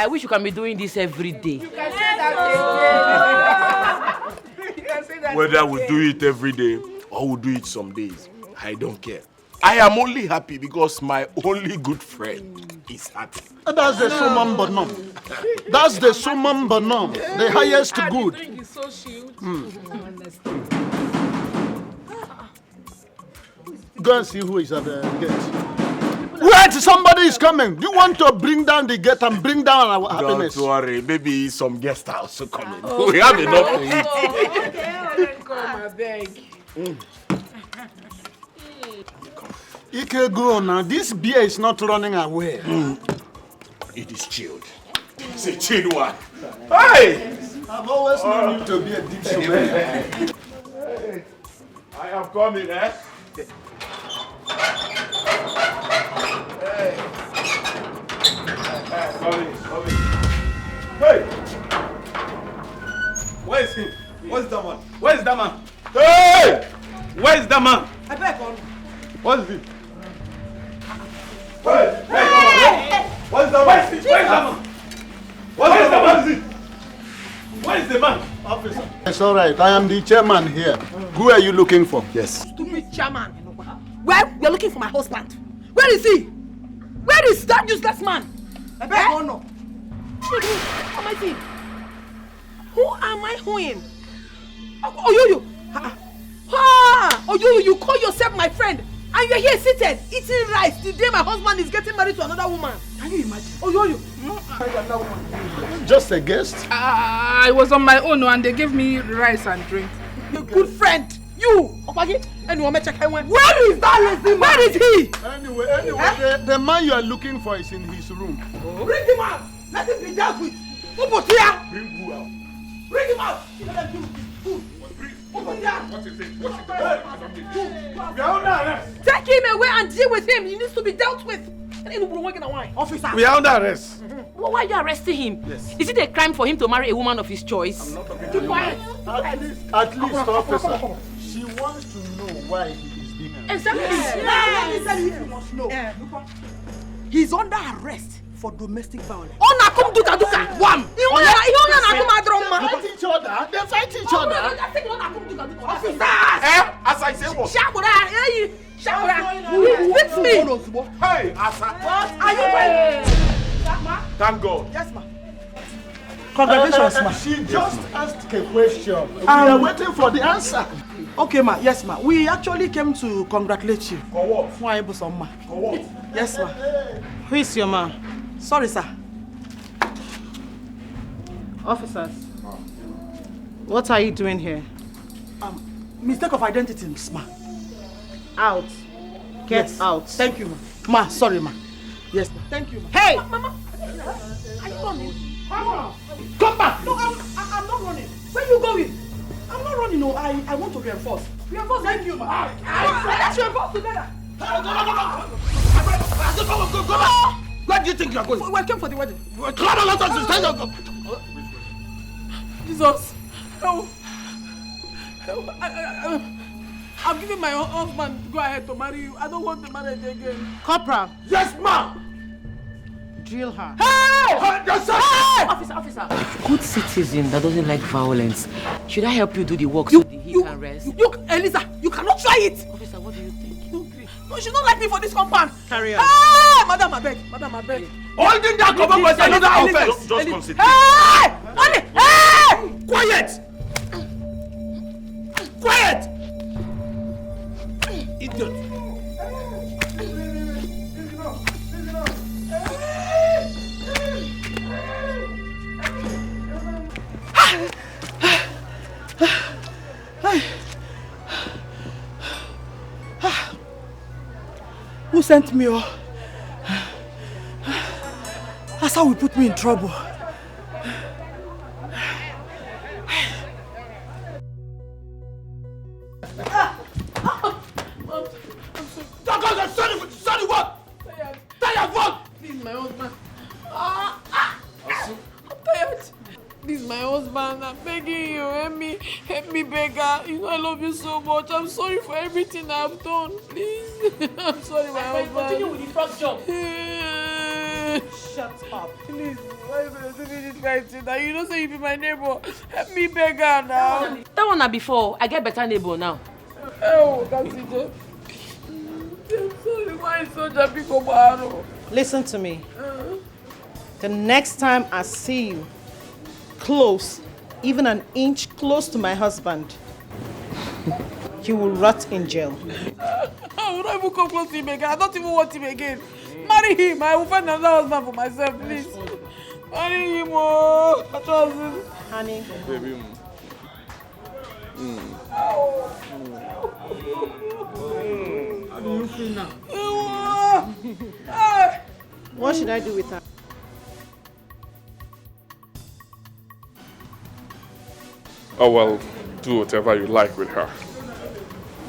I wish you can be doing this every day. You can say that again. You can say that Whether we do it every day or we do it some days, I don't care. I am only happy because my only good friend is happy. That's the summum bonum. That's the summum bonum. The highest good. Is so shield. Go and see who is at the gate. Wait, somebody is coming. Do you want to bring down the gate and bring down our happiness? Don't worry, maybe some guests are also coming. We have enough to eat. Okay, come, I beg. Ike, go now. This beer is not running away. It is chilled. It's a chilled one. Hey! I've always known you to be a deep man. Hey, I am coming, eh? Hey. Coming. Hey! Where is he? Where's that man? Where is that man? Hey! Where is that man? I beg on. What is it? Hey! What's that man? Where is that man? Where is it? Where is the man? Officer. It's all right. I am the chairman here. Who are you looking for? Yes. Stupid chairman. Well, you're looking for my husband. Where is he? Where is that useless man? I beg on. Who am I seeing? Who am I hooing? Oh, you. Oh, you call yourself my friend. And you're here seated, eating rice the day my husband is getting married to another woman. Can you imagine? Oh, you. Just a guest. I was on my own and they gave me rice and drink. Your good friend. You. Where is that lazy man? Where is he? Anyway, the man you are looking for is in his room. Bring him out. Let him be dealt with. Who put here? Bring who out? Bring him out. Let them do food. What is it? We are under arrest. Take him away and deal with him. He needs to be dealt with. Officer. We are under arrest. Well, why are you arresting him? Yes. Is it a crime for him to marry a woman of his choice? I'm not talking to Keep you. quiet. At least, officer. She wants to know why he is being arrested. Exactly. Let me tell you if you must know. He's under arrest for domestic violence. Wham! They fight each other. They fight each other. As I say what? Fix me. Hey, Asa. What are you doing? Thank God. Yes, ma. Congratulations, ma. She just asked a question. We are waiting for the answer. Okay, ma. Yes, ma. We actually came to congratulate you. For what? For what? For what? Yes, ma. Who is your man? Sorry, sir. Officers. What are you doing here? Mistake of identity, ma. Out. Get out. Thank you, ma. Ma, sorry, ma. Yes, ma. Thank you, ma. Hey! Mama, are you running? Come back! No, I'm not running. Where are you going? I'm not running, no. I want to reinforce. Reinforce, thank you, ma. Let's reinforce together. Go back! Where do you think you are going? Welcome for the wedding. Jesus. Help. I'm giving my husband go ahead to marry you. I don't want the marriage again. Corporal. Yes, ma'am. Drill her. Hey! Hey! Officer. Good citizen that doesn't like violence. Should I help you do the work so he can rest? Elisa, you cannot try it. Officer, what do you think? No, she don't like me for this compound. Carry on. Hey! Madam, I beg. Holding that cover was another offense. Just consider. Hey! Honey! Hey! Quiet! Idiot. Who sent me? That's how will put me in trouble. Sorry, what? Tired what? This is my husband. I'm tired. This is my husband. I'm begging you. Help me, beggar. You know I love you so much. I'm sorry for everything I've done. Please. I'm sorry, my husband. Continue with the first job. Shut Shut up. Please, why you gonna do this kind thing? Now you don't say you be my neighbor. Help me beg her now. That one na before. I get better neighbor now. Oh, that's it. I'm sorry, why is so happy for Baro? Listen to me. The next time I see you close, even an inch close to my husband, you will rot in jail. I will not even come close to him again. I don't even want him again. Marry him. I will find another husband for myself, please. Marry him, oh. Honey. Baby. How do you feel now? What should I do with her? Oh well, do whatever you like with her.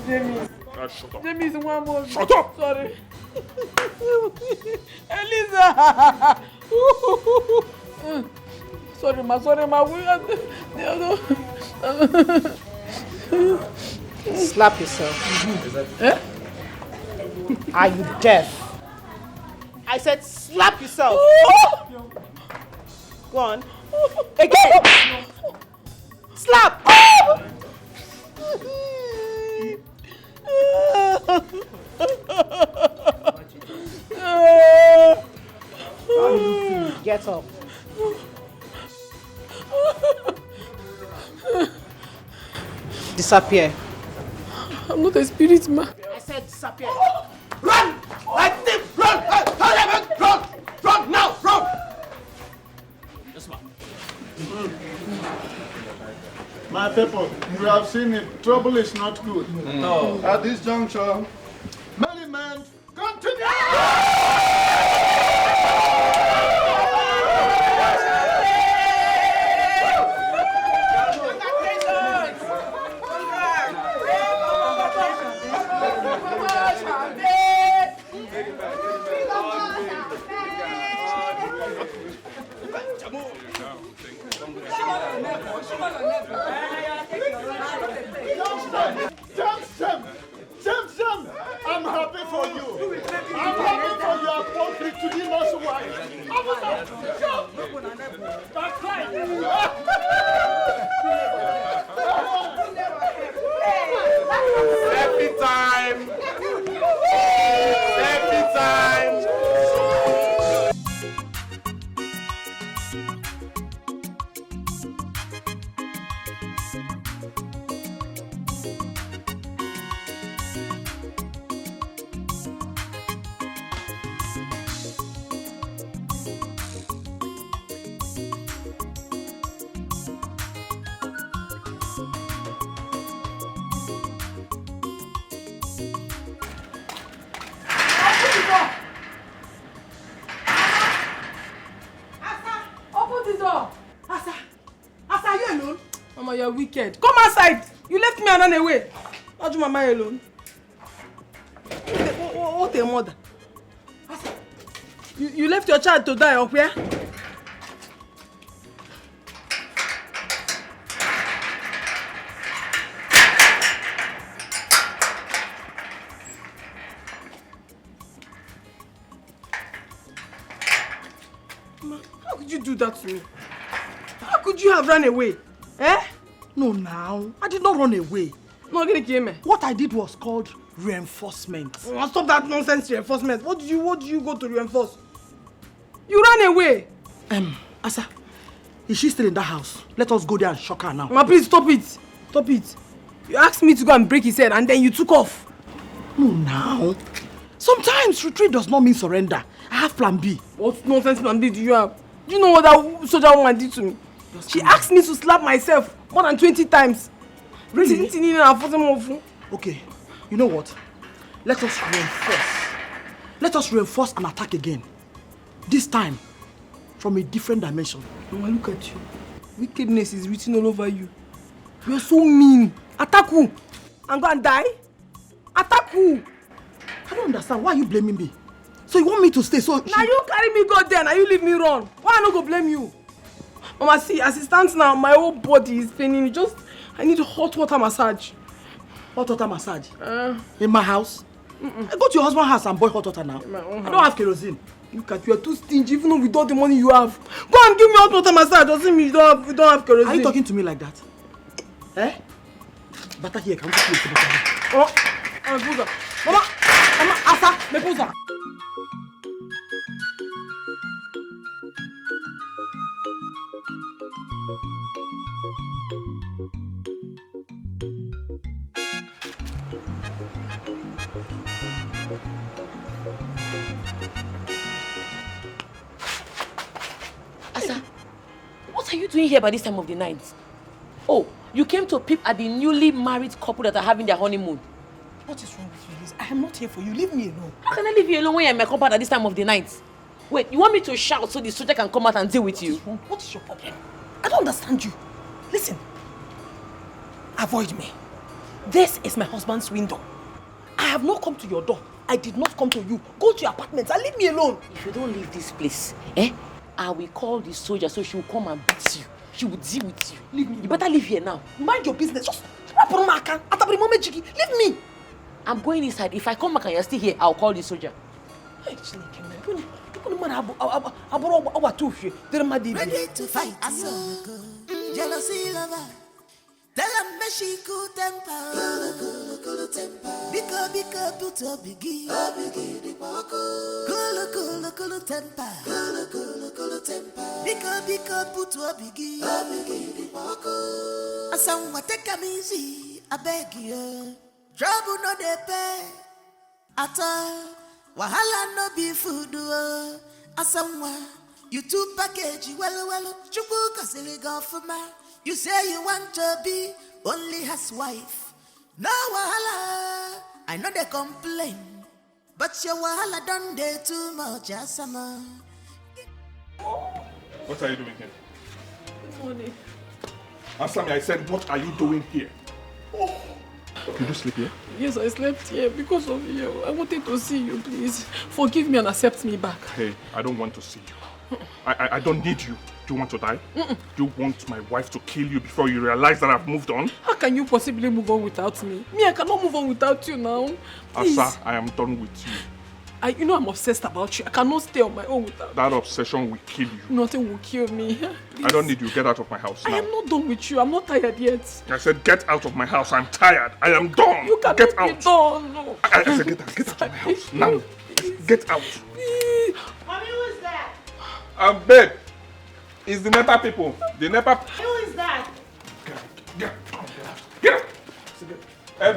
Jamie. Shut up. Jamie is one more. Shut up! Sorry. Eliza! Sorry, ma. Slap yourself. Are you deaf? I said slap yourself. Go on. Again. Slap. Get up. Disappear. I'm not a spirit, ma. I said disappear. Run! I think run! Run now! Run! Yes, ma'am. My people, you have seen it. Trouble is not good. No. At this juncture, many men continue! Jam! I'm happy for you. I'm happy for your poultry to be not so wide. That's right. Happy time! Happy time! Mama, you're wicked. Come outside. You left me and ran away. Not you, Mama, alone. What a mother. You left your child to die up here? Mama, how could you do that to me? How could you have run away? Eh? No, now. I did not run away. No, get it, me. What I did was called reinforcement. Oh, stop that nonsense reinforcement. What do you go to reinforce? You ran away. Asa, is she still in that house? Let us go there and shock her now. Mama, please stop it. Stop it. You asked me to go and break his head and then you took off. No, now. Sometimes retreat does not mean surrender. I have plan B. What nonsense plan B do you have? Do you know what that soldier woman did to me? She asked me to slap myself more than 20 times. Really? Okay. Okay, you know what? Let us reinforce. Let us reinforce and attack again. This time, from a different dimension. Mama, look at you. Wickedness is written all over you. You're so mean. Attack who? And go and die? Attack who? I don't understand. Why are you blaming me? So you want me to stay? So now you carry me go there. Now you leave me run. Why I not go blame you? Mama, see, as it stands now, my whole body is paining me. I need hot water massage. Hot water massage? In my house? I go to your husband's house and boil hot water now. I don't have kerosene. Look at you, you're too stingy even with all the money you have. Go and give me hot water myself. Doesn't mean you don't have kerosene. Are you talking to me like that? Eh? Butter here, can we get you butter? Oh, Mepusa. Mama, Asa, Mepusa. Asa, what are you doing here by this time of the night? Oh, you came to peep at the newly married couple that are having their honeymoon. What is wrong with you, Liz? I am not here for you. Leave me alone. How can I leave you alone when you're in my compound at this time of the night? Wait, you want me to shout so the soldier can come out and deal with you? What is your problem? I don't understand you. Listen. Avoid me. This is my husband's window. I have not come to your door. I did not come to you. Go to your apartment and leave me alone. If you don't leave this place, I will call the soldier so she will come and beat you. She will deal with you. Leave me. You better leave here now. Mind your business. Just wrap on my account. At the moment, Jiggy. Leave me. I'm going inside. If I come back and you're still here, I'll call the soldier. Ready to fight, jealousy lover. Tell them me she cool temper. Bika put a biggie. Cool temper. Bika put a biggie. I someone take a easy. I beg you. Trouble no de pay. At all. Wahala no be food. Asamwa, you two package, well, chubuka silly go for ma. You say you want to be only housewife. No wahala, I know they complain, but your wahala done there too much, Asama. What are you doing here? Good morning. Asami, I said, what are you doing here? Oh. Did you sleep here? Yes, I slept here because of you. I wanted to see you, please. Forgive me and accept me back. Hey, I don't want to see you. I don't need you. Do you want to die? Do you want my wife to kill you before you realize that I've moved on? How can you possibly move on without me? Me, I cannot move on without you now. Please. Asa, I am done with you. You know I'm obsessed about you. I cannot stay on my own without you. That obsession will kill you. Nothing will kill me. Please. I don't need you. Get out of my house now. I am not done with you. I'm not tired yet. I said get out of my house. I'm tired. I am done. You cannot get out. Be done. No. I said get out of my house now. Get out. Please. Mommy, who is that? Babe, it's the NEPA people. The NEPA. Who is that? Get out.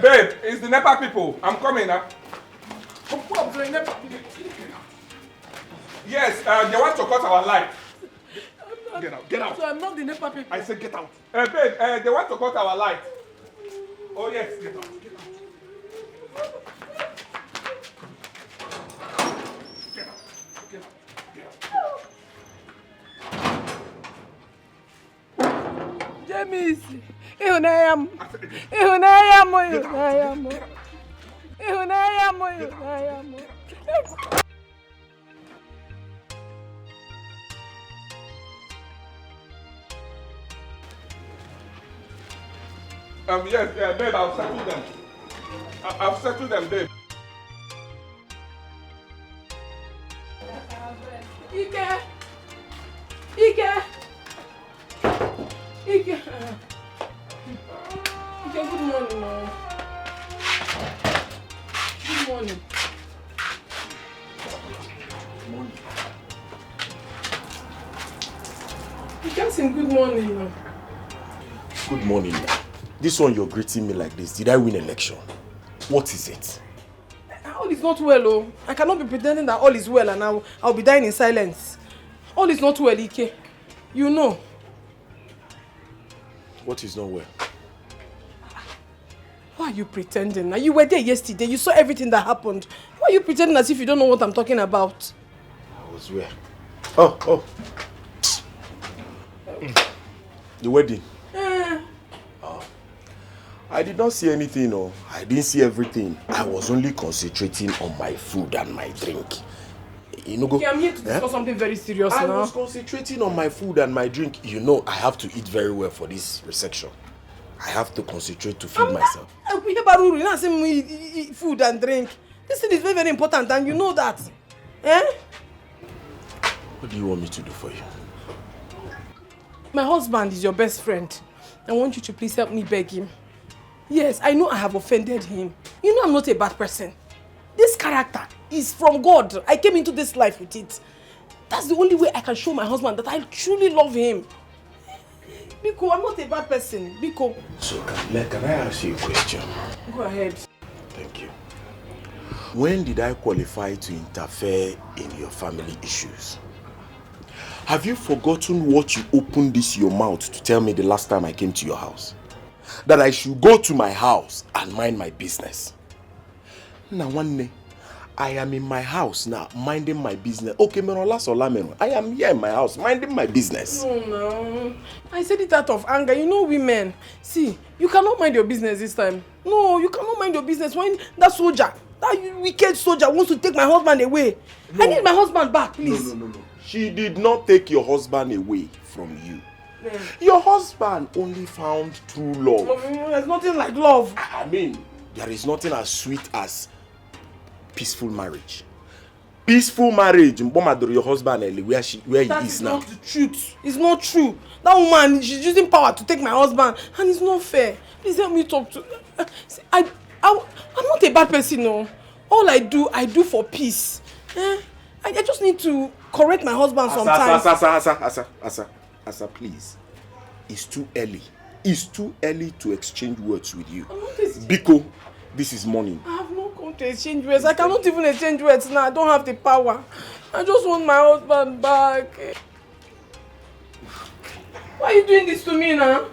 Babe, it's the NEPA people. I'm coming now. Yes, they want to cut our light. Get out. So I'm not the NEPA people. I said get out. Babe, they want to cut our light. Oh yes, get out. James, Ihunayam. Yes, babe, I'll settle them. I've settled them, babe. Ike, good morning, Mom. Good morning. You can't sing good morning, Mom. Good morning. This one you're greeting me like this. Did I win election? What is it? All is not well, oh. I cannot be pretending that all is well and I'll be dying in silence. All is not well, Ike. You know. What is not well? Why are you pretending? Now, you were there yesterday. You saw everything that happened. Why are you pretending as if you don't know what I'm talking about? I was where? Oh. The wedding. I did not see anything, no. I didn't see everything. I was only concentrating on my food and my drink. You know, okay, I'm here to discuss something very serious now. I was concentrating on my food and my drink. You know, I have to eat very well for this resection. I have to concentrate to feed myself. We have a rule. You know, food and drink. This thing is very, very important and you know that. Eh? What do you want me to do for you? My husband is your best friend. I want you to please help me beg him. Yes, I know I have offended him. You know I'm not a bad person. This character is from God. I came into this life with it. That's the only way I can show my husband that I truly love him. Biko, I'm not a bad person. Biko. So, can I ask you a question? Go ahead. Thank you. When did I qualify to interfere in your family issues? Have you forgotten what you opened your mouth to tell me the last time I came to your house? That I should go to my house and mind my business. Now one day, I am in my house now, minding my business. Okay, I am here in my house, minding my business. No. I said it out of anger. You know women. See, you cannot mind your business this time. No, you cannot mind your business when that soldier, that wicked soldier wants to take my husband away. No. I need my husband back, please. No. She did not take your husband away from you. Your husband only found true love. There's nothing like love. I mean, there is nothing as sweet as peaceful marriage. Peaceful marriage, your husband where he is now. That's not the truth. It's not true. That woman, she's using power to take my husband, and it's not fair. Please help me talk to. I'm not a bad person, no. All I do for peace. I just need to correct my husband sometimes. Asa, please. It's too early. It's too early to exchange words with you. Biko, this is morning. I have not come to exchange words. I cannot even exchange words now. I don't have the power. I just want my husband back. Why are you doing this to me now?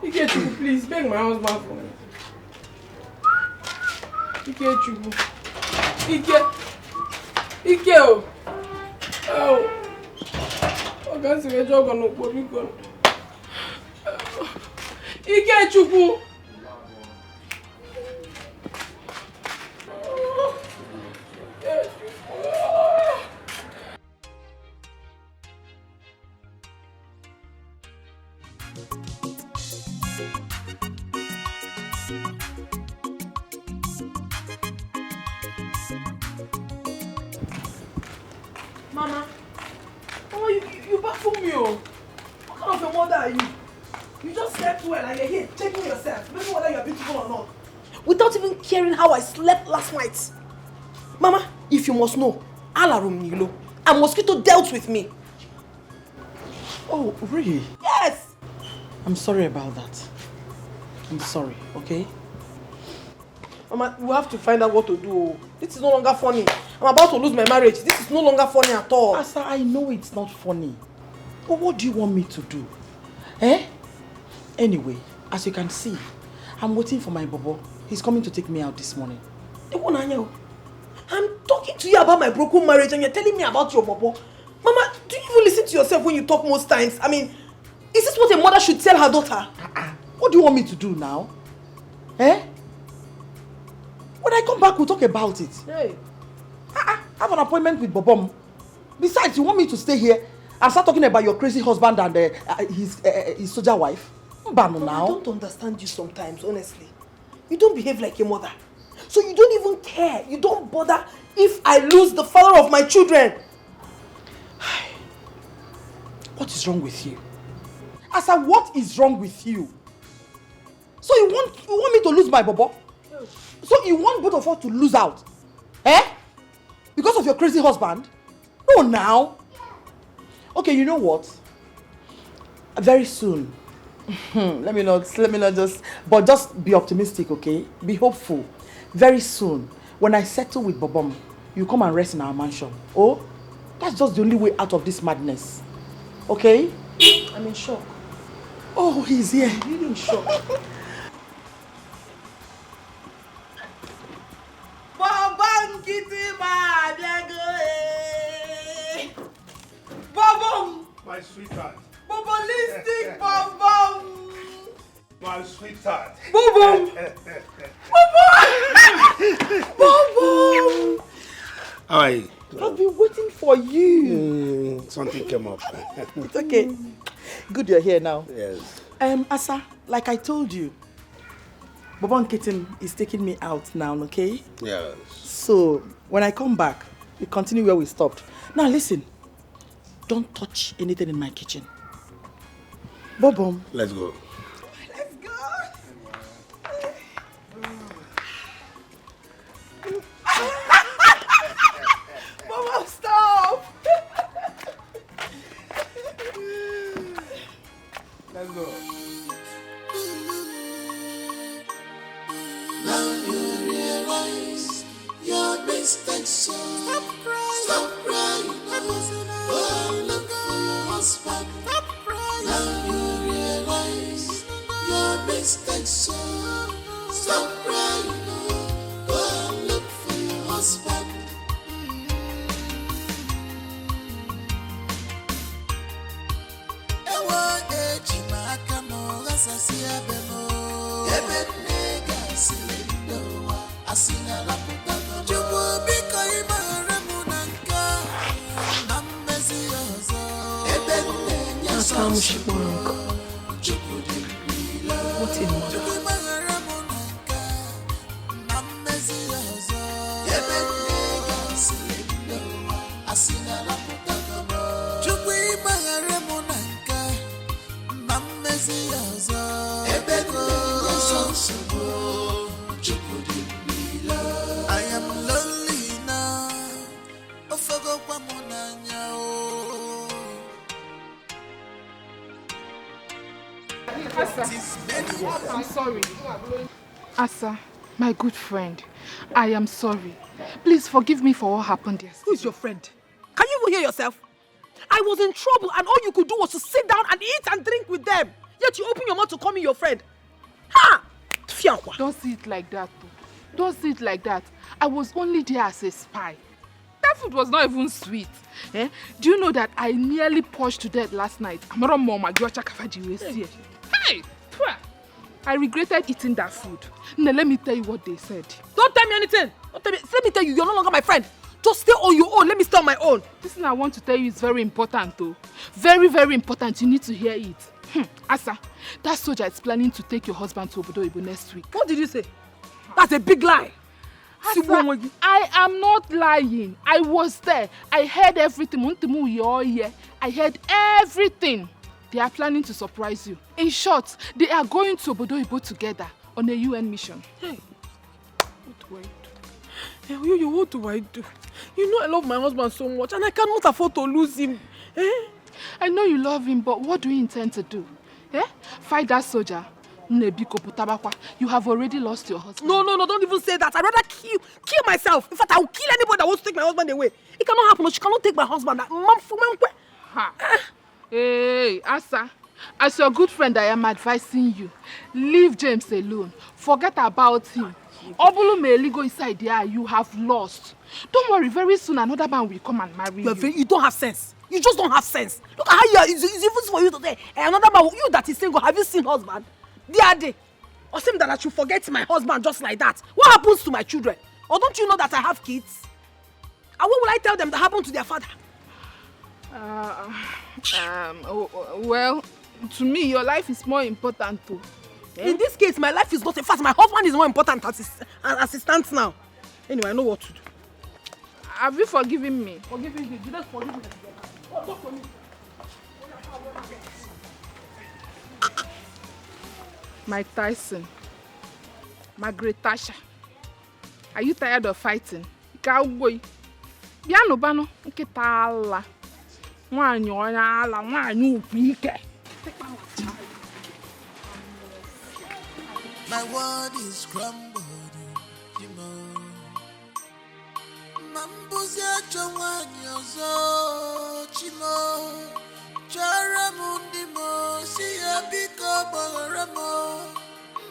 Ikechuku, please beg my husband for me. Ikechuku. Ike oh. Oh. I can't see a jog on no Ikechuku. Mama, you baffle me, oh. What kind of a mother are you? You just slept well and you're here checking yourself, knowing whether you're beautiful or not. Without even caring how I slept last night. Mama, if you must know, Alarum Nilo, a mosquito dealt with me. Oh, really? Yes! I'm sorry about that. I'm sorry, okay? Mama, we have to find out what to do. This is no longer funny. I'm about to lose my marriage. This is no longer funny at all. Asa, I know it's not funny. But what do you want me to do? Eh? Anyway, as you can see, I'm waiting for my bobo. He's coming to take me out this morning. I'm talking to you about my broken marriage and you're telling me about your bobo. Mama, do you even listen to yourself when you talk most times? I mean, is this what a mother should tell her daughter? What do you want me to do now? Eh? When I come back, we'll talk about it. Hey. I have an appointment with Bobom. Besides, you want me to stay here and start talking about your crazy husband and his soldier wife? Mama, now. I don't understand you sometimes, honestly. You don't behave like a mother. So you don't even care. You don't bother if I lose the father of my children. What is wrong with you? Asa, what is wrong with you? So you want me to lose my bobo? So you want both of us to lose out? Eh? Because of your crazy husband? No, now. Okay, you know what? Very soon. let me not just be optimistic, okay? Be hopeful. Very soon, when I settle with Bobom, you come and rest in our mansion. Oh, that's just the only way out of this madness. Okay? I'm in shock. Oh, he's here. I'm really in shock. Bobom! My sweetheart. Bobolistic Bobom! My sweetheart. Bobom! Bobom! How are you? I've been waiting for you. Something came up. It's okay. Good you're here now. Yes. Asa, like I told you, Bobon Kitten is taking me out now, okay? Yes. So, when I come back, we continue where we stopped. Now listen, don't touch anything in my kitchen. Bobom. Let's go. Let's go. Bobom, stop. Let's go. Now you realize your mistakes. Stop crying. Stop crying. Oh, look for your husband. Stop crying. Now you realize your mistakes. Stop crying. Oh, look for your husband. Ewa ejima kamo gasasia bemo. Ebene silindo asina la puta jubu biko imara munanka namezi yozo ebene nyaso jubu dibila what in jubu imara munanka namezi yozo ebene silindo asina la puta jubu imara munanka namezi yozo ebene I am lonely now. Ofogo kwa munanya o. I'm sorry. Asa, my good friend, I am sorry. Please forgive me for what happened yesterday. Who is your friend? Can you even hear yourself? I was in trouble and all you could do was to sit down and eat and drink with them. Yet you open your mouth to call me your friend. Ha! Don't see it like that, though. Don't see it like that. I was only there as a spy. That food was not even sweet. Eh? Do you know that I nearly pushed to death last night? Hey! I regretted eating that food. Now let me tell you what they said. Don't tell me anything. Don't tell me. Let me tell you, you're no longer my friend. Just stay on your own. Let me stay on my own. This thing I want to tell you is very important, though. Very, very important. You need to hear it. Asa, that soldier is planning to take your husband to Obodo Ibo next week. What did you say? That's a big lie. Asa, I am not lying. I was there. I heard everything. I heard everything. They are planning to surprise you. In short, they are going to Obodo Ibo together on a UN mission. Hey, what do I do? Hey, what do I do? You know I love my husband so much and I cannot afford to lose him. Eh? I know you love him, but what do you intend to do? Eh? Fight that soldier? You have already lost your husband. No, don't even say that. I'd rather kill myself. In fact, I will kill anybody that wants to take my husband away. It cannot happen. She cannot take my husband. Hey, Asa, as your good friend, I am advising you. Leave James alone. Forget about him. Obulu may go inside there. You have lost. Don't worry, very soon another man will come and marry you. You don't have sense. You just don't have sense. Look at how you are. It's even for you to say, another man, you that is single, have you seen husband? The other day. Or seem that I should forget my husband just like that. What happens to my children? Or don't you know that I have kids? And what will I tell them that happened to their father? Well, to me, your life is more important too. In this case, my life is not a fact. My husband is more important as it stands now. Anyway, I know what to do. Have you forgiven me? Forgiving me. You just forgive me. Oh, talk for me. Mike Tyson, Margaret Thatcher, are you tired of fighting? Cowboy, Biano Bano, Ketala, one your ala, one you weak. My word is crumbled, Jimo. Mambuzia Joanyozo, Jimo. Charamundimo, siya biko boramo.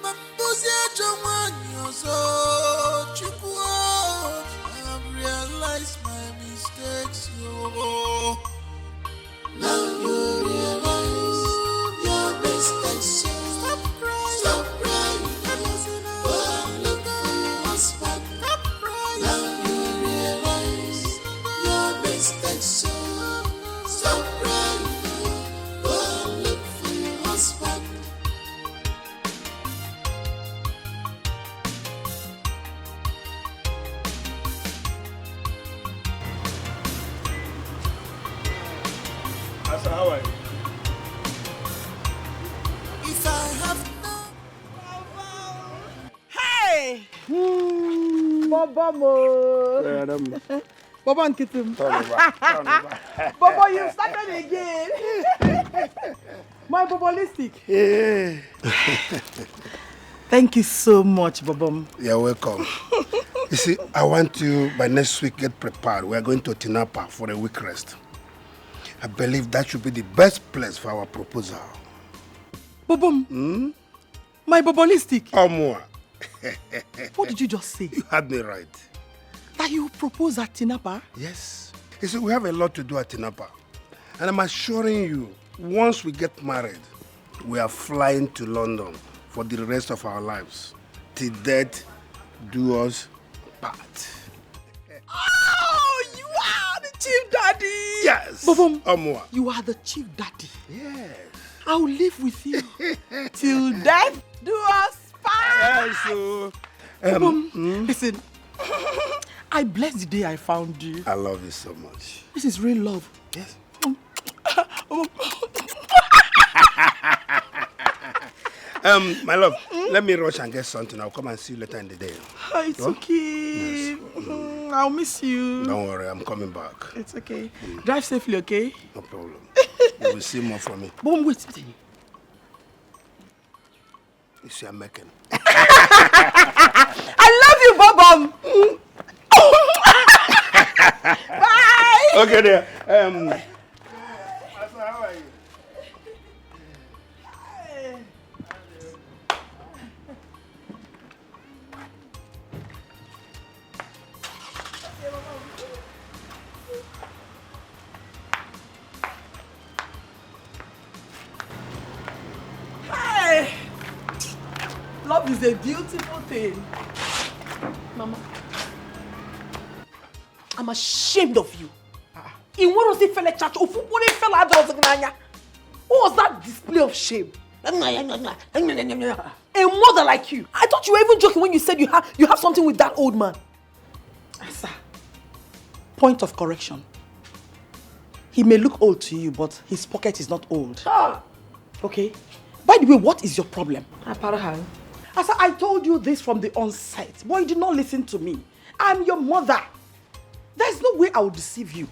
Mambuzia Joanyozo, Chukwo. I have realized my mistakes, yo. Now you realize your mistakes, yo. Stop crying. Stop crying. Oh, look at your husband. Stop crying. Now you realize your mistakes, yo. Stop crying. Oh, look for your husband. Asa, how are you? If I have Hey! Baba mo. Baba and Kitim. Baba, you started again. My Bobalistic. Yeah. Thank you so much, Baba. You're welcome. You see, I want you by next week get prepared. We are going to Tinapa for a week rest. I believe that should be the best place for our proposal. Bobom. My Bobalistic. More. What did you just say? You had me right. That you propose at Tinapa? Yes. You see, we have a lot to do at Tinapa. And I'm assuring you, once we get married, we are flying to London for the rest of our lives. Till death do us part. Oh, you are the chief daddy. Yes. Bobom, Omwa. you are the chief daddy. Yes. I'll live with you till death do us part. Yes, so, Listen, I bless the day I found you. I love you so much. This is real love. Yes. My love, let me rush and get something. I'll come and see you later in the day. It's okay. Yes. I'll miss you. Don't worry, I'm coming back. It's okay. Drive safely, okay? No problem. You will see more from me. Bom, wait. You see, I'm making. I love you, Bobom. Bye. Okay, there. How are you? Hey. Love is a beautiful thing. Mama, I'm ashamed of you. In what was it fella church? What was that display of shame? A mother like you. I thought you were even joking when you said you have something with that old man. Asa, point of correction. He may look old to you, but his pocket is not old. Okay? By the way, what is your problem? Asa, I told you this from the onset, but you did not listen to me. I'm your mother. There's no way I would deceive you.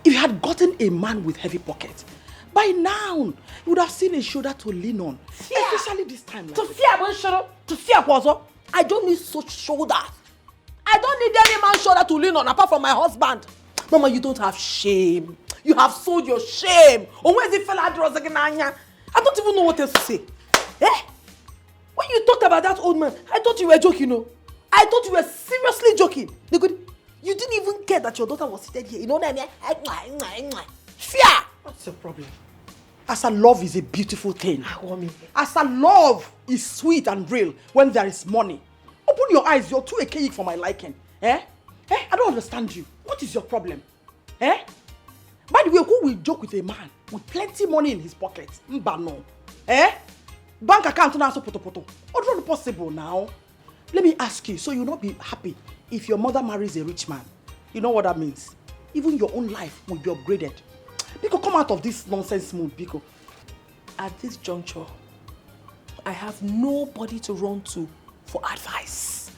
If you had gotten a man with heavy pockets, by now, you would have seen a shoulder to lean on. Especially this time. To fear, man, shut up. To fear, Kwazo. I don't need such shoulders. I don't need any man's shoulder to lean on apart from my husband. Mama, you don't have shame. You have sold your shame. Or where's the fella? I don't even know what else to say. Eh? When you talked about that old man, I thought you were joking, no? I thought you were seriously joking. You didn't even care that your daughter was seated here. You know what I mean? Fear! What's your problem? Asa, love is a beautiful thing. Asa, love is sweet and real when there is money. Open your eyes, you're too archaic for my liking. I don't understand you. What is your problem? By the way, who will joke with a man with plenty money in his pocket? Mbano. Bank account now so poto. What is possible now? Let me ask you, so you'll not be happy if your mother marries a rich man. You know what that means? Even your own life will be upgraded. Biko, come out of this nonsense mood, Biko. At this juncture, I have nobody to run to for advice.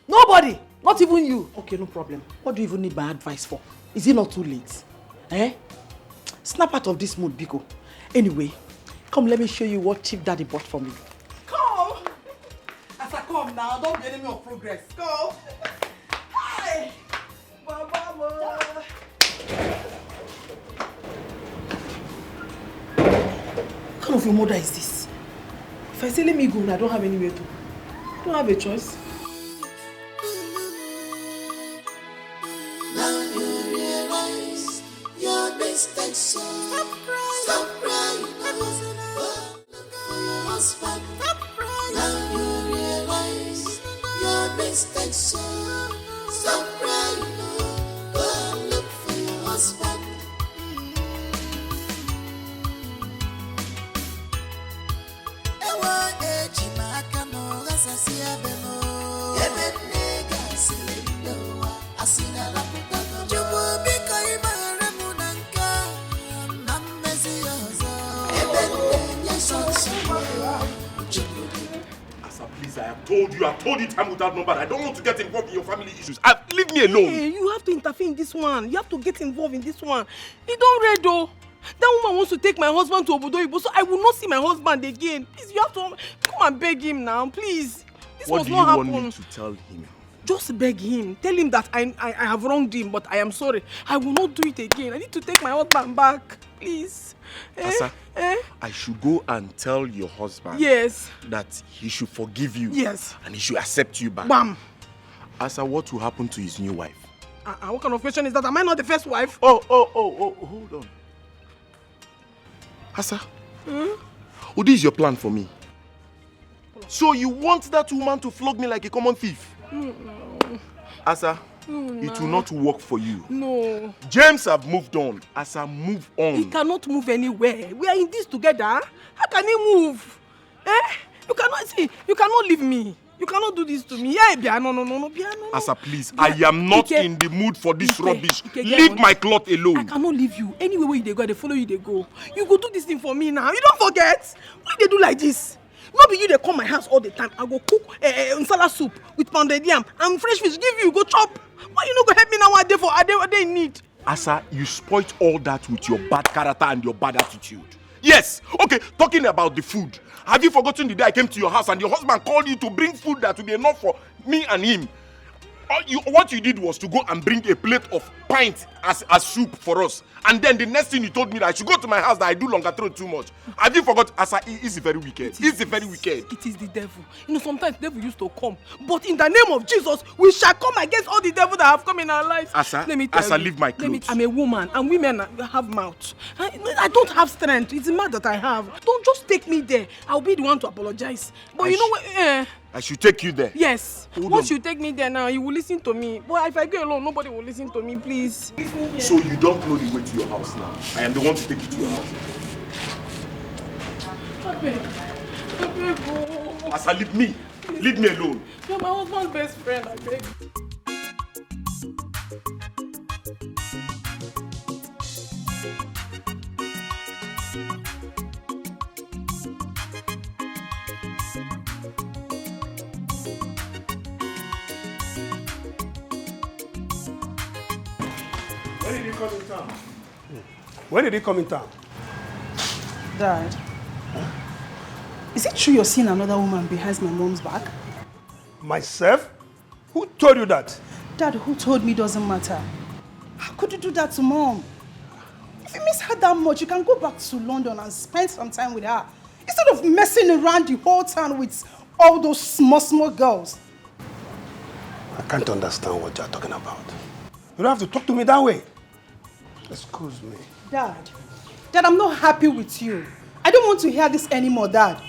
Nobody! Not even you. Okay, no problem. What do you even need my advice for? Is it not too late? Snap out of this mood, Biko. Anyway, come let me show you what Chief Daddy bought for me. Come! As I come now, don't be enemy of progress. Come! Hi! Baba! What kind of a mother is this? If I say let me go, I don't have anywhere to. I don't have a choice. now you realize your mistakes, so stop crying. For your husband. Now you realize your mistakes, so stop crying. Go and look for your husband. told you time without number. I don't want to get involved in your family issues. Leave me alone. Hey, you have to interfere in this one. You have to get involved in this one. You don't read though. That woman wants to take my husband to Obodo Ibo, so I will not see my husband again. Please, you have to come and beg him now, please. This what must do not you happen. want me to tell him? Just beg him. Tell him that I have wronged him, but I am sorry. I will not do it again. I need to take my husband back, please. Asa, I should go and tell your husband that he should forgive you. Yes. And he should accept you back. Bam. Asa, what will happen to his new wife? What kind of question is that? Am I not the first wife? Oh, hold on. Asa, oh, this is your plan for me. So you want that woman to flog me like a common thief? No. Asa, it will not work for you. No. James have moved on. Asa, move on. He cannot move anywhere. We are in this together. How can he move? You cannot see. You cannot leave me. You cannot do this to me. Yeah, Bia, no. Asa, please, Bia, I am not in the mood for this rubbish. Leave my cloth alone. I cannot leave you. Anywhere where you go, they follow you, they go. You go do this thing for me now. You don't forget. Why they do like this? Not be you they come my house all the time. I go cook nsala soup with pounded yam and fresh fish. Give you, go chop. Why you not go help me now? What they need? Asa, you spoilt all that with your bad character and your bad attitude. Yes. Okay, talking about the food. Have you forgotten the day I came to your house and your husband called you to bring food that will be enough for me and him? What you did was to go and bring a plate of pint as soup for us. And then the next thing you told me that I should go to my house that I do longer throw too much. Have you forgot? Asa, it's very wicked. It's very wicked. It is the devil. You know, sometimes the devil used to come. But in the name of Jesus, we shall come against all the devil that have come in our lives. Asa, let me tell you, leave my clothes. I'm a woman and women have mouth. I don't have strength. It's a mouth that I have. Don't just take me there. I'll be the one to apologize. But you know what? I should take you there. Yes. Once you take me there now, you will listen to me. But if I go alone, nobody will listen to me, please. So you don't know the way to your house now. I am the one to take you to your house. I beg. Asa, leave me. Leave me alone. You're my husband's best friend, I beg. When did he come in town? When did he come in town? Dad, is it true you're seeing another woman behind my mom's back? Myself? Who told you that? Dad, who told me doesn't matter. How could you do that to Mom? If you miss her that much, you can go back to London and spend some time with her. Instead of messing around the whole town with all those small girls. I can't understand what you're talking about. You don't have to talk to me that way. Excuse me. Dad, I'm not happy with you. I don't want to hear this anymore, Dad.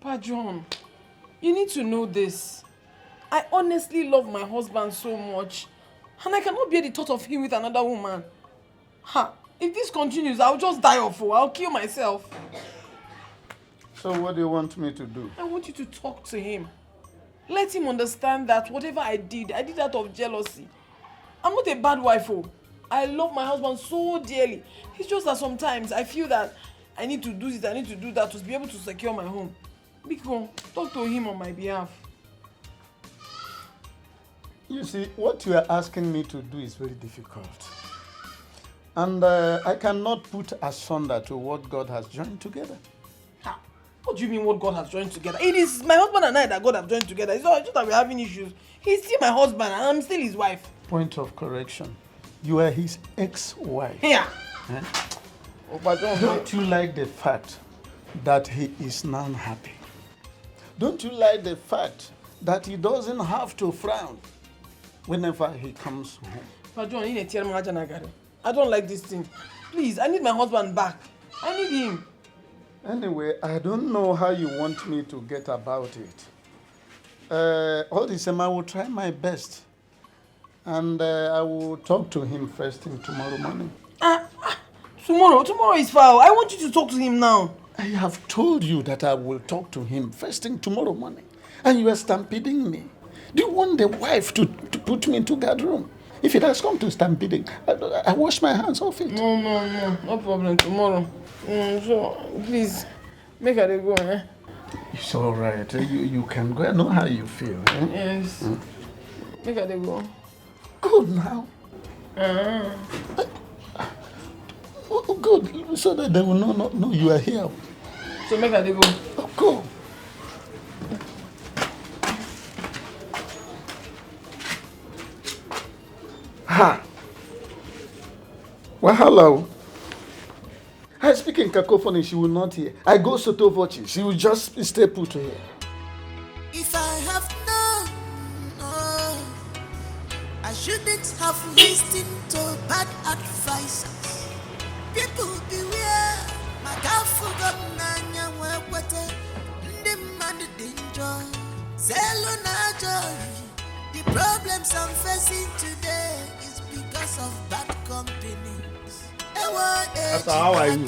Pa John, you need to know this. I honestly love my husband so much. And I cannot bear the thought of him with another woman. If this continues, I'll just die of it. I'll kill myself. So what do you want me to do? I want you to talk to him. Let him understand that whatever I did out of jealousy. I'm not a bad wife. I love my husband so dearly. It's just that sometimes I feel that I need to do this, I need to do that to be able to secure my home. Biko, talk to him on my behalf. You see, what you are asking me to do is very difficult. And I cannot put asunder to what God has joined together. What do you mean what God has joined together? It is my husband and I that God have joined together. It's not just that we're having issues. He's still my husband and I'm still his wife. Point of correction. You are his ex-wife. Yeah. Don't you like the fact that he is now happy? Don't you like the fact that he doesn't have to frown whenever he comes home? I don't like this thing. Please, I need my husband back. I need him. Anyway, I don't know how you want me to get about it. All the same, I will try my best. And I will talk to him first thing tomorrow morning. Tomorrow is foul. I want you to talk to him now. I have told you that I will talk to him first thing tomorrow morning. And you are stampeding me. Do you want the wife to put me into guard room? If it has come to stampeding, I wash my hands off it. No problem. Tomorrow. So, please, make her go, eh? It's all right. You can go. I know how you feel. Eh? Yes. Make her go. Good now. Oh, good. So that they will not know you are here. So make her go. Oh, go. Ha! Well, hello. I speak in cacophony, she will not hear. I go soto voce, she will just stay put here. If I have known, no, I shouldn't have listened to bad advice. People beware, my God forgot Nanya Wapate, the man danger, Zelona joy. The problems I'm facing today is because of bad company. How are you?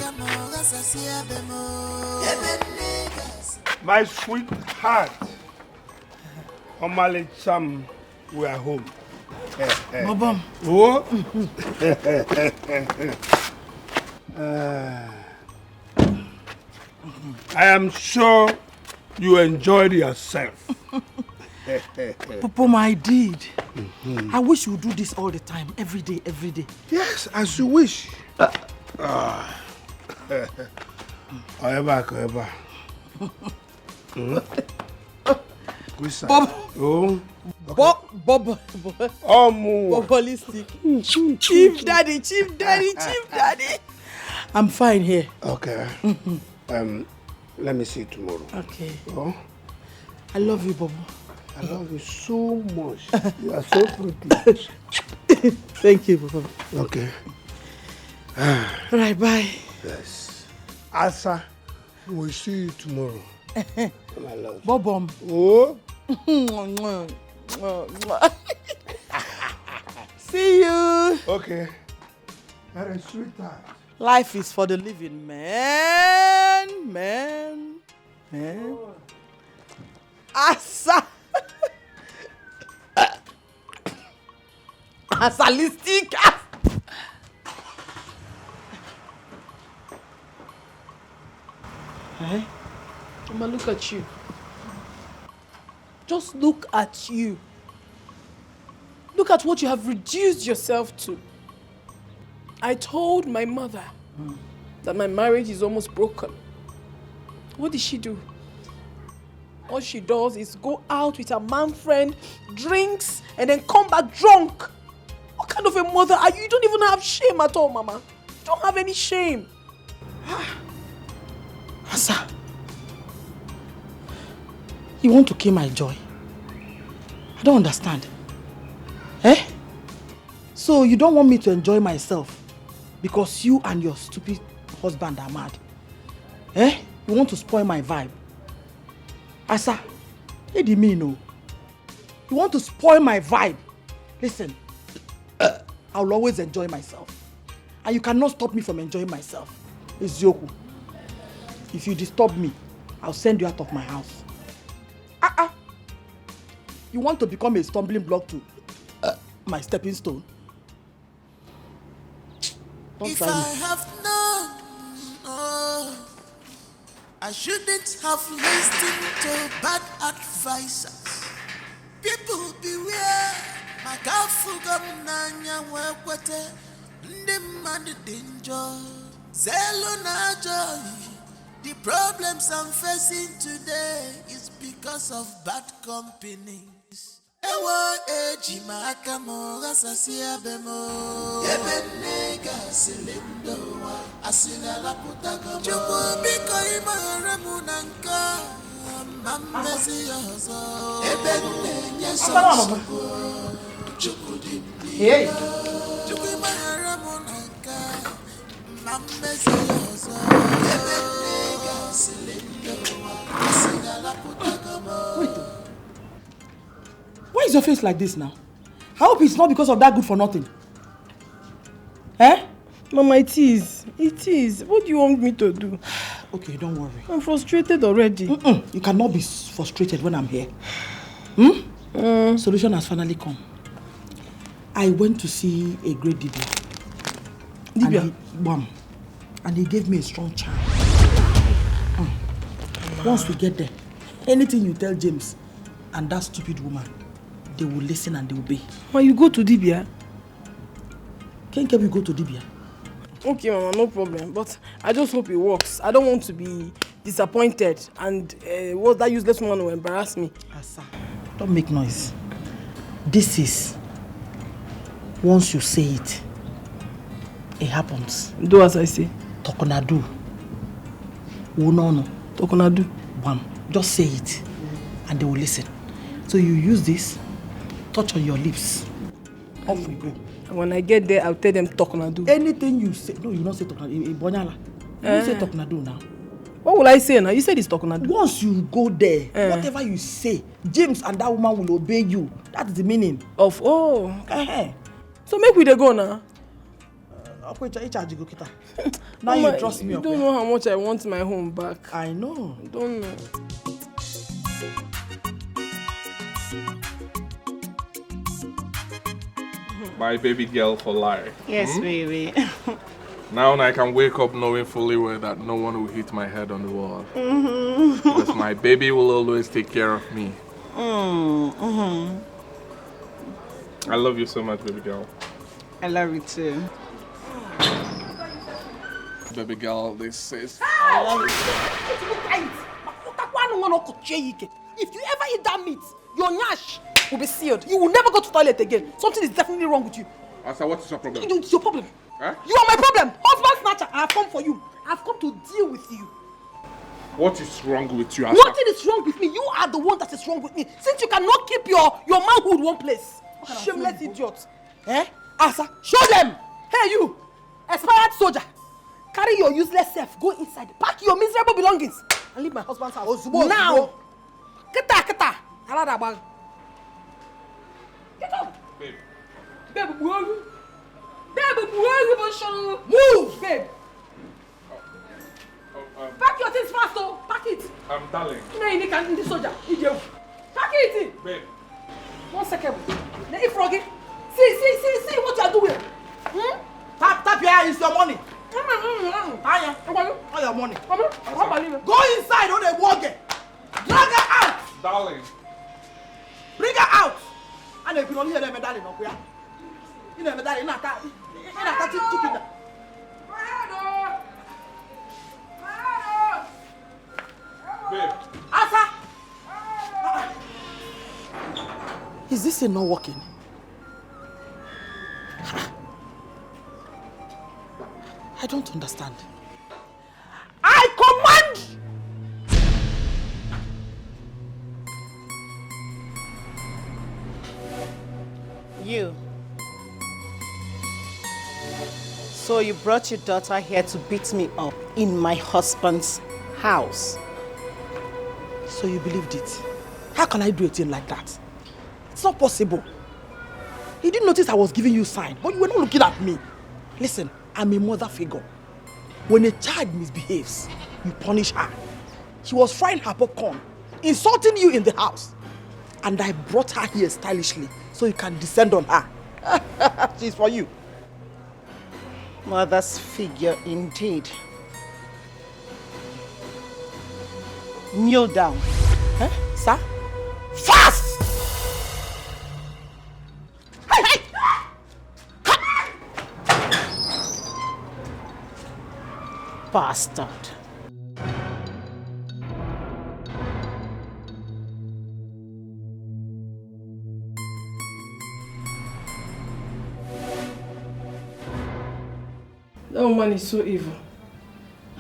My sweetheart, Omale Cham, we are home. Bobom. Oh? I am sure you enjoyed yourself. Papa, I did. I wish you would do this all the time, every day. Yes, as you wish. However. Bob. Oh. Bob. Holistic. Chief daddy. I'm fine here. Okay. Let me see you tomorrow. Okay. Oh? I love you, Bob. I love you so much. You are so pretty. Thank you, Bob. Okay. All right, bye. Yes. Asa, we'll see you tomorrow. My love. Bobom. Oh? See you. Okay. That is sweetheart. Life is for the living, man. Asa. Asalistic. Hey, Mama, look at you. just look at you. Look at what you have reduced yourself to. I told my mother that my marriage is almost broken. What did she do? All she does is go out with her man friend, drinks, and then come back drunk. What kind of a mother are you? You don't even have shame at all, Mama. You don't have any shame. Asa, you want to kill my joy? I don't understand. Eh? So you don't want me to enjoy myself because you and your stupid husband are mad? Eh? You want to spoil my vibe? Asa, what do you mean, no? You want to spoil my vibe? Listen, I'll always enjoy myself. And you cannot stop me from enjoying myself. It's Yoku. If you disturb me, I'll send you out of my house. You want to become a stumbling block to my stepping stone? Don't if try me. I have known, oh, I shouldn't have listened to bad advisors. People beware, my God forgot Nanya Wapate, the man danger, Zelona joy. The problems I'm facing today is because of bad companies. Ewa eji makamo gasasia bemo. Ebenega silindo wa asina la putago. Chupu biko imara munanka. Mamesi yozo. Ebenenya so. Chupu dimbi. Hey. Chupu imara munanka. Mamesi yozo. Ebenega silindo wa asina la putago. Wait. Why is your face like this now? I hope it's not because of that good for nothing. Eh? Mama, it is. What do you want me to do? Okay, don't worry. I'm frustrated already. You cannot be frustrated when I'm here. Solution has finally come. I went to see a great Dibia. And he gave me a strong charm. Once we get there, anything you tell James and that stupid woman, they will listen and they will obey. Why you go to Dibia? Can't we go to Dibia? Okay, Mama, no problem. But I just hope it works. I don't want to be disappointed and what that useless woman will embarrass me. Asa, don't make noise. This is, once you say it, it happens. Do as I say. Tokonadu. Wonono. Tokonadu. Bam. Just say it and they will listen. So you use this, touch on your lips. Off we go. And when I get there, I'll tell them Tokonadu. Anything you say, no, you don't say Tokonadu. Bonyala. You don't say Tokonadu now. What will I say now? You said it's Tokonadu. Once you go there, whatever you say, James and that woman will obey you. That's the meaning. Of, So make we dey go now. Now you trust me. You don't know how much I want my home back. I know. I don't know. My baby girl for life. Yes, baby. Now I can wake up knowing fully well that no one will hit my head on the wall. Because my baby will always take care of me. I love you so much, baby girl. I love you too. Baby girl, this is... I love you. If you ever eat that meat, your nyash will be sealed. You will never go to the toilet again. Something is definitely wrong with you. Asa, what is your problem? It's your problem. Huh? You are my problem. Husband snatcher. I have come for you. I have come to deal with you. What is wrong with you, Asa? Nothing is wrong with me. You are the one that is wrong with me. Since you cannot keep your manhood one place. Shameless idiot. Asa, show them. Hey, you. Expired soldier. Carry your useless self. Go inside. Pack your miserable belongings. And leave my husband's house. Now. Keta. Get up. Babe. Babe, move, babe. Pack your things fast, oh. Pack it. Darling. No, you can't. This soldier. Pack it. Babe. 1 second. Hey, Froggy. See what you are doing. Tap here. It's your money. All your money. Go inside on the walk. Drag her out. Darling. Bring her out. And if you don't hear them, darling, no, you never darling, not that. Babe. Asa. Is this thing not working? I don't understand. I command. You. So you brought your daughter here to beat me up in my husband's house. So you believed it? How can I do a thing like that? It's not possible. You didn't notice I was giving you sign, but you were not looking at me. Listen, I'm a mother figure. When a child misbehaves, you punish her. She was frying her popcorn, insulting you in the house. And I brought her here stylishly so you can descend on her. She's for you. Mother's figure indeed. Kneel down. Sir? Fast! Hey! Bastard. That woman is so evil.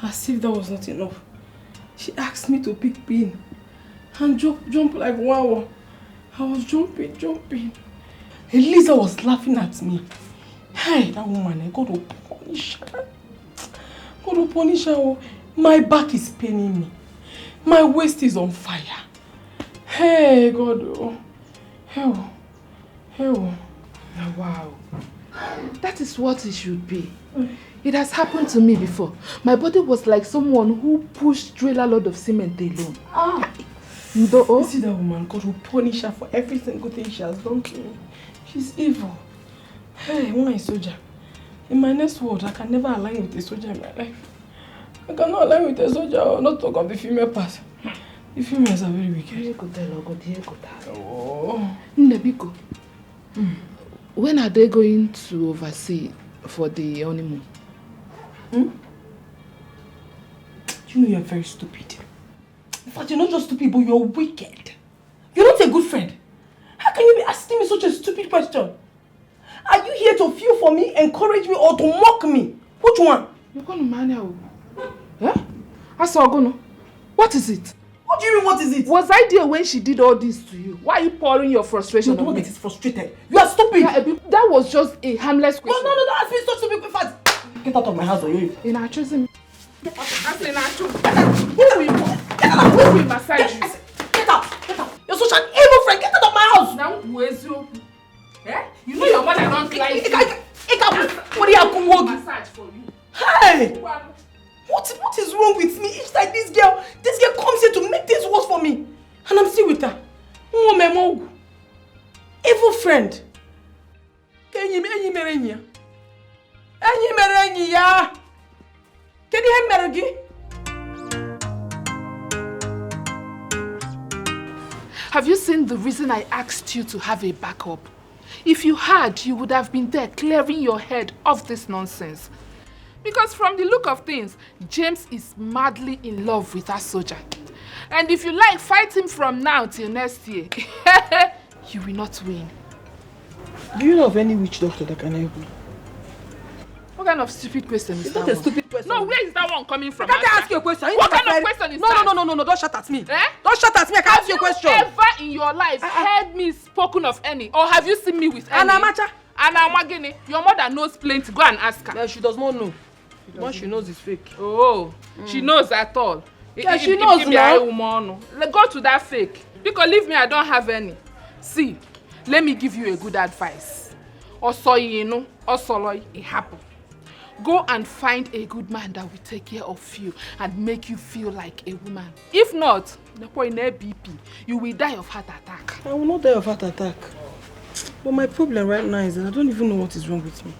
As if that was not enough. She asked me to pick pin and jump like wow. I was jumping. Eliza was laughing at me. Hey, that woman, God will punish her. God will punish her. My back is paining me. My waist is on fire. Hey, God. Oh. Hell. Wow. That is what it should be. It has happened to me before. My body was like someone who pushed trailer load of cement alone. You see that woman, God will punish her for every single thing she has done to me. She's evil. Hey, one is soldier. In my next world, I can never align with a soldier in my life. I cannot align with a soldier or not talk of the female part. The females are very wicked. Oh. Nebiko. When are they going to oversee for the honeymoon? You know you're very stupid. In fact, you're not just stupid, but you're wicked. You're not a good friend. How can you be asking me such a stupid question? Are you here to feel for me, encourage me, or to mock me? Which one? You're going to marry her. Eh? Asagono, what is it? What do you mean, what is it? Was I there when she did all this to you? Why are you pouring your frustration on me? It is frustrated. You are stupid. Yeah, that was just a harmless question. No, don't ask me such stupid questions. Get out of my house, or you. In our choosing. Get out. Who will massage you? Get out. You're such an evil friend. Get out of my house. Now, where's you? Eh? You know your mother don't like you. What are you massage for you? Hey! What is wrong with me? Each time this girl comes here to make things worse for me. And I'm still with her. Evil friend. Have you seen the reason I asked you to have a backup? If you had, you would have been there clearing your head of this nonsense. Because from the look of things, James is madly in love with that soldier. And if you like, fight him from now till next year. You will not win. Do you know of any witch doctor that can help me? What kind of stupid question is that one? It's not a stupid question. No, where is that one coming from? Can't I ask you a question? What kind of question is that? No, don't shout at me. Eh? Don't shout at me, I can't ask you a question. Have you ever in your life heard me spoken of any? Or have you seen me with any? Anamacha. Anamagini, your mother knows plenty. Go and ask her. No, she does not know. Once she knows it's fake. Oh, she knows at all. Yeah, she knows now. Go to that fake. Because leave me, I don't have any. See, let me give you a good advice. Osoyinu, Osoloy, it happen. Go and find a good man that will take care of you and make you feel like a woman. If not, you will die of heart attack. I will not die of heart attack. But my problem right now is that I don't even know what is wrong with me.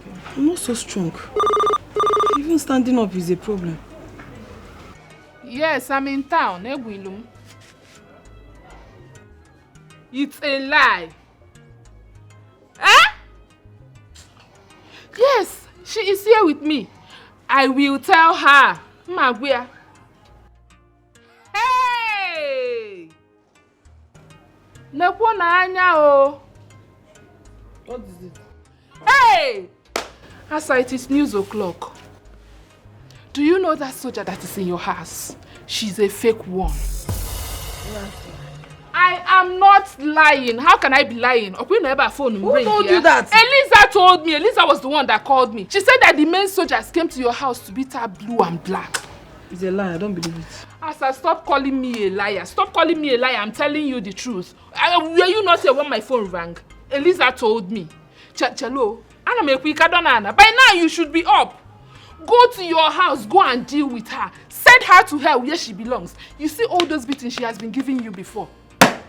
Okay. I'm not so strong. Even standing up is a problem. Yes, I'm in town. It's a lie. Eh? Yes, she is here with me. I will tell her. Magwea. Hey! Nekwana anya o. What is it? Hey! Asa, it is news o'clock. Do you know that soldier that is in your house? She's a fake one. I am not lying. How can I be lying? Who told you that? Eliza told me. Eliza was the one that called me. She said that the main soldiers came to your house to beat her blue and black. It's a lie. I don't believe it. Asa, stop calling me a liar. Stop calling me a liar. I'm telling you the truth. Were you not here when my phone rang? Eliza told me. Chalo, by now you should be up. Go to your house. Go and deal with her. Send her to hell where she belongs. You see all those beatings she has been giving you before.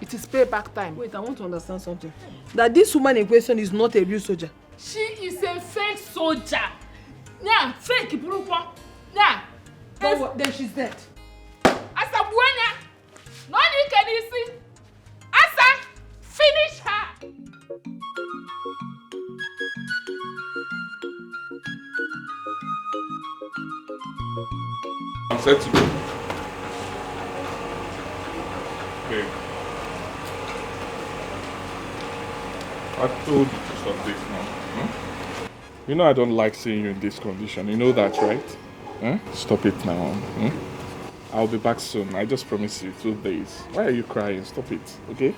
It is payback time. Wait, I want to understand something. That this woman in question is not a real soldier. She is a fake soldier. Yeah, fake. Yeah. Then she's dead. Asa buena. No need can you see. Asa, finish her. I'm set to go. Okay. I told you to stop this now. You know I don't like seeing you in this condition. You know that, right? Stop it now. I'll be back soon. I just promise you 2 days. Why are you crying? Stop it, okay?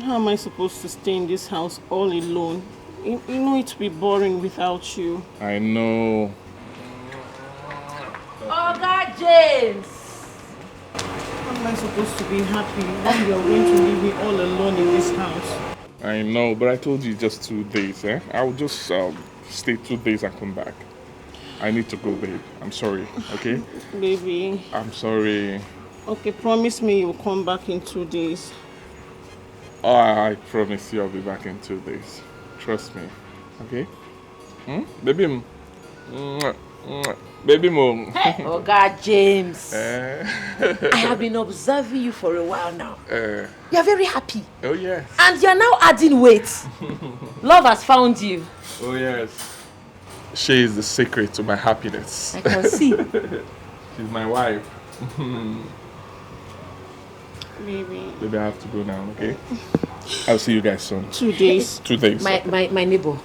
How am I supposed to stay in this house all alone? You know it will be boring without you. I know. Oga James! How am I supposed to be happy when you're going to leave me all alone in this house? I know, but I told you just 2 days, eh? I'll just stay 2 days and come back. I need to go, babe. I'm sorry, okay? Baby. I'm sorry. Okay, promise me you'll come back in 2 days. Oh, I promise you I'll be back in 2 days. Trust me, okay? Baby, baby mo. Hey, oh God, James. I have been observing you for a while now. You are very happy. Oh, yes. And you are now adding weight. Love has found you. Oh, yes. She is the secret to my happiness. I can see. She's my wife. Baby, I have to go now, okay? I'll see you guys soon. 2 days. 2 days. My neighbor,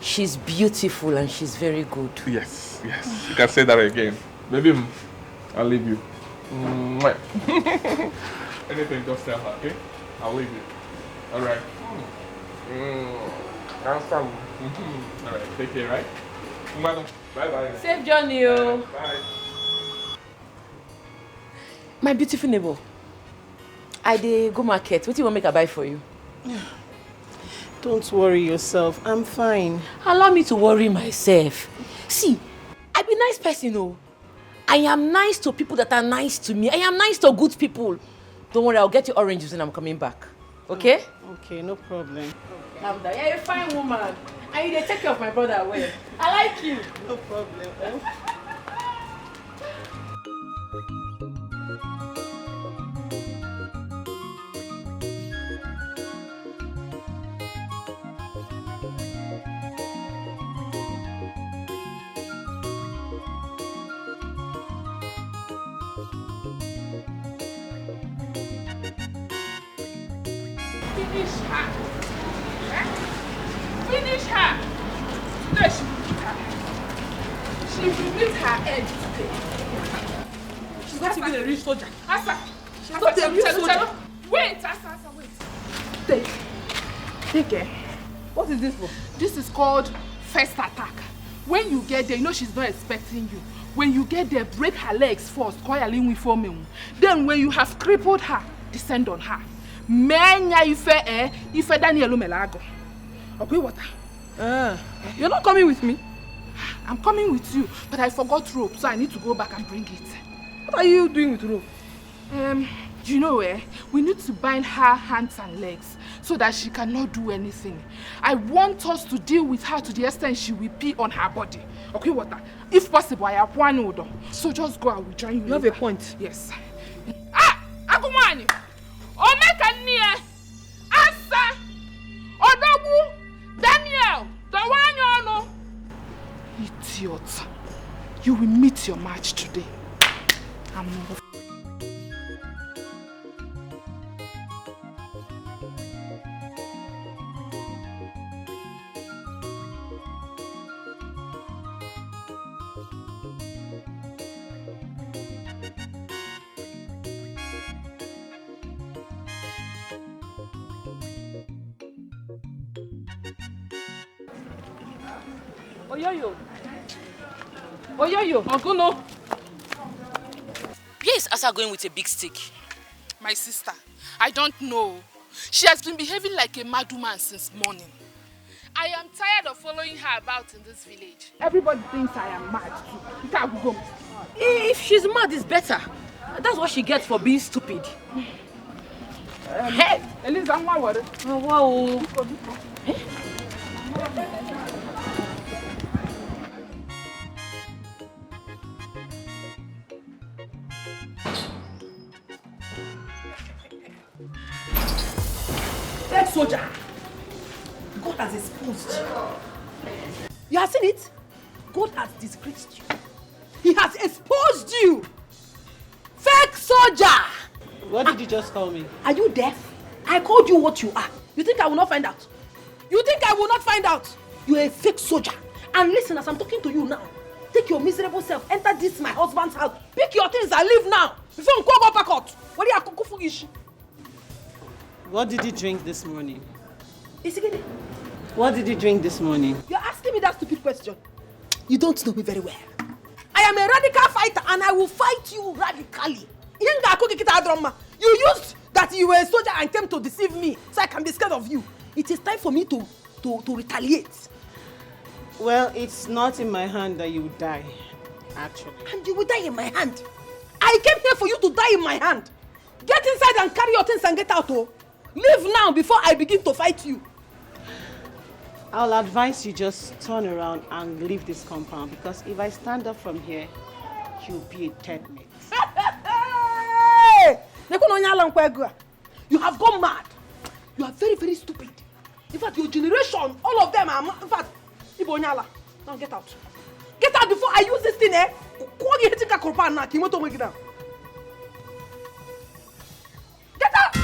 she's beautiful and she's very good. Yes. You can say that again. Maybe I'll leave you. Anything, just tell her, okay? I'll leave you. All right. All right, take care, right? Bye-bye. Safe journey, yo. Bye. My beautiful neighbor, I dey go market. What do you want make I buy for you? Don't worry yourself. I'm fine. Allow me to worry myself. See, I be nice person, oh. I am nice to people that are nice to me. I am nice to good people. Don't worry, I'll get you oranges when I'm coming back. Okay? Okay, no problem. Calm down. You're a fine woman. And you dey take care of my brother well. I like you. No problem. Finish her. Finish her. Today she will beat her head. She will beat her head today. She's not even a real soldier. Asa. She's not a real soldier. Wait, Asa, wait. Take care. What is this for? This is called first attack. When you get there, you know she's not expecting you. When you get there, break her legs first. Then when you have crippled her, descend on her. Menya ife Daniel Melago. Okay, water. You're not coming with me? I'm coming with you, but I forgot rope, so I need to go back and bring it. What are you doing with rope? You know, we need to bind her hands and legs so that she cannot do anything. I want us to deal with her to the extent she will pee on her body. Okay, water. If possible, I have one order. So just go, I will join you. You have a point. Yes. Akumani! Omekania! Asa! Odogu! Daniel! Tawanyono! Idiot. You will meet your match today. I'm off. Oyoyo. Oyoyo. Oguno. Where is Asa going with a big stick? My sister, I don't know. She has been behaving like a mad woman since morning. I am tired of following her about in this village. Everybody thinks I am mad too. If she's mad, it's better. That's what she gets for being stupid. Hey! Eliza, wow. Soldier, God has exposed you. You have seen it? God has disgraced you. He has exposed you. Fake soldier. What did you just call me? Are you deaf? I called you what you are. You think I will not find out? You think I will not find out? You're a fake soldier. And listen, as I'm talking to you now, take your miserable self, enter this my husband's house, pick your things and leave now. Before you go back out. What are you cooking for ish? What did you drink this morning? Isigede. What did you drink this morning? You're asking me that stupid question. You don't know me very well. I am a radical fighter and I will fight you radically. You used that you were a soldier and came to deceive me so I can be scared of you. It is time for me to retaliate. Well, it's not in my hand that you will die, actually. And you will die in my hand. I came here for you to die in my hand. Get inside and carry your things and get out, oh. Leave now before I begin to fight you. I'll advise you just turn around and leave this compound, because if I stand up from here, you'll be a dead mate. You have gone mad. You are very, very stupid. In fact, your generation, all of them are mad. In fact, Ibonyala, now get out. Get out before I use this thing, eh? Get out!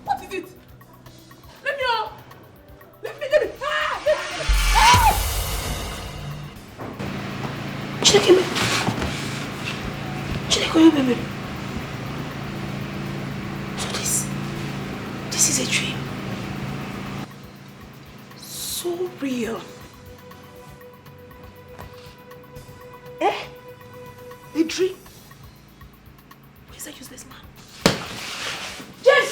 What is it? Let me out! Let me! Ah! Chineke, baby. So this is a dream. So real. Eh? A dream? Where's that useless man? James!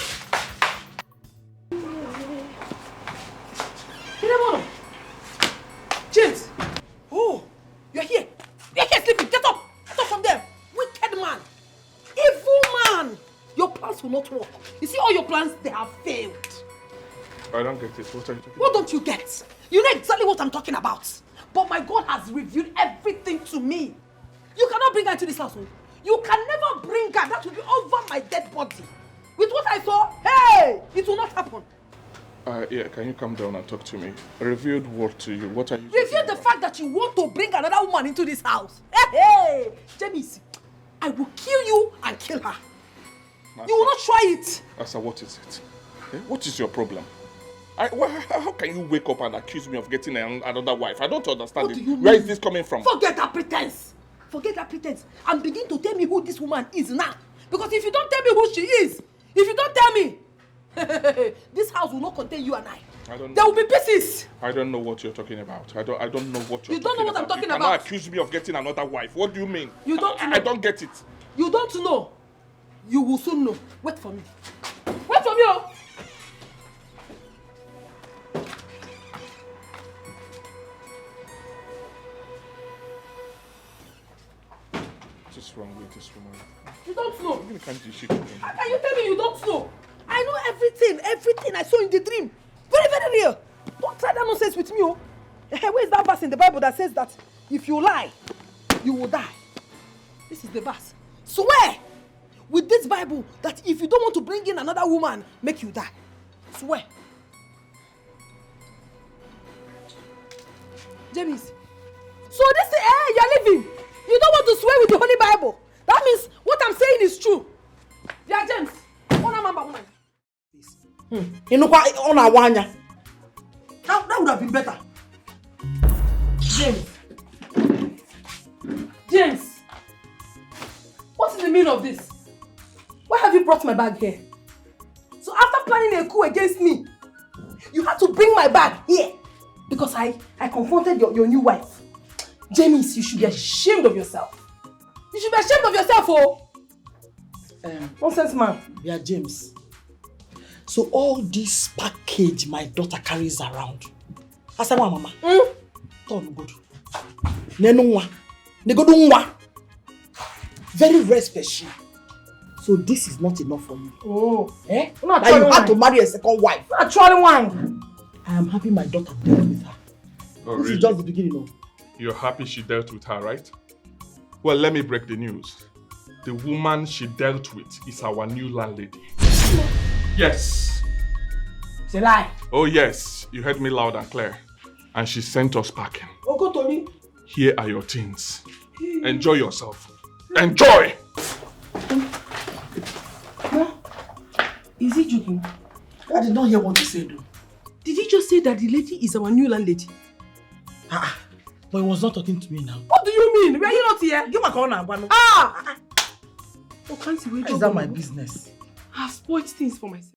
James! Oh, you're here. You're here sleeping. Get up! Get up from there. Wicked man. Evil man. Your plans will not work. You see all your plans, they have failed. I don't get it. What are you talking about? What don't you get? You know exactly what I'm talking about. But my God has revealed everything to me. You cannot bring her into this house. You can never bring her. That will be over my dead body. With what I saw, hey, it will not happen. Yeah, can you come down and talk to me? I revealed what to you? What are you Reveal the fact that you want to bring another woman into this house. Hey, James, I will kill you and kill her. Asa, you will not try it. Asa, what is it? Eh? What is your problem? How can you wake up and accuse me of getting another wife? I don't understand What it. do you mean? Where is this coming from? Forget that pretense. Forget that pretense. And begin to tell me who this woman is now. Because if you don't tell me who she is, if you don't tell me, this house will not contain you and I. There will be pieces. I don't know what you're talking about. I don't know what you're talking about. You don't know what I'm talking about. You cannot accuse me of getting another wife. What do you mean? You don't know. I don't get it. You don't know. You will soon know. Wait for me. Wait for me, oh. What is wrong with this woman? You don't know. How can you tell me you don't know? I know everything I saw in the dream. Very, very real. Don't try that nonsense with me, oh. Where is that verse in the Bible that says that if you lie, you will die? This is the verse. Swear with this Bible that if you don't want to bring in another woman, make you die. Swear. James. So this is, you're leaving. You don't want to swear with the Holy Bible. That means what I'm saying is true. Yeah, James. That would have been better. James. What is the meaning of this? Why have you brought my bag here? So after planning a coup against me, you had to bring my bag here because I confronted your new wife. James, you should be ashamed of yourself. You should be ashamed of yourself, oh! Nonsense, man. Yeah, James. So all this package my daughter carries around. Asawa mama. Turn good. Nenunwa. Negodunwa. Very rare special. So this is not enough for me. Oh. Eh? Now you had to marry a second wife. Actually, one. I am happy my daughter dealt with her. Oh, this really? is just the beginning of. You're happy she dealt with her, right? Well, let me break the news. The woman she dealt with is our new landlady. Yes. It's a lie. Oh yes, you heard me loud and clear. And she sent us packing. Oko Tony. Here are your things. Enjoy yourself. Enjoy! Is he joking? I did not hear what you said though. Did he just say that the lady is our new landlady? But he was not talking to me now. What do you mean? Were you not here? Give my corner. Oh, can't you wait? Is that my business? I've spoiled things for myself.